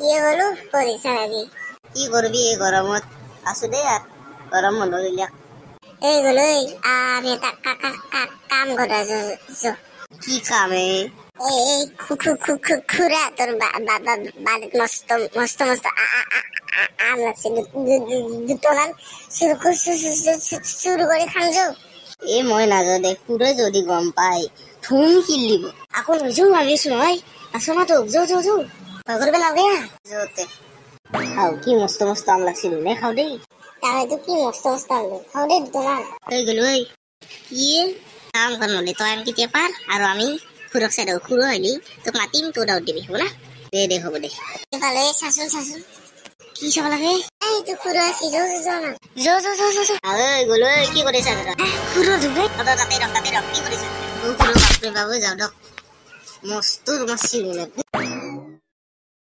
কি হলো কৰিছা নেকি? কি করবি এই গরমত আছো দে আর গরম বন্ধ দিলা এই গলৈ আমি এটা কাম ঘটাইছো। কি কামে এই খুৰা তোর বাড়িত মস্ত মস্ত মস্ত আম লাগছে দুটামান চুর করে খাম যাও। এ মই নাযাওঁ দে খুড়ে যদি গম পাই ধুম কিলিব আকৌ নিজেও ভাবিছো নহয় আছো না তো যাও যাও যাও ভয় কৰিব নালাগে। যতে খাও কি মস্ত মস্ত আম লাগছিল নে খাও দেই তাহলে কি মস্ত মস্ত আম খাও দেই দুটামান। এই গেলো এই কি কাম কর নলে তই আমি কেতিয়া পার আর আমি খুড়ক চাইডাও খুড়ো হইলি তোক মাতিম তোৰ দাউত দিবি হ'ব না দে হ'ব দে এফালে চাচোন চাচোন কি চাব লাগে এইটো খুড়ো আছে যাও যাও না যাও যাও যাও যাও এই গলো কি কৰিছা দাদা খুড়ো ধুবে তাতে ৰখ কি কৰিছা খুড়ো বাপৰে বাবু যাও দক মস্ত মাছ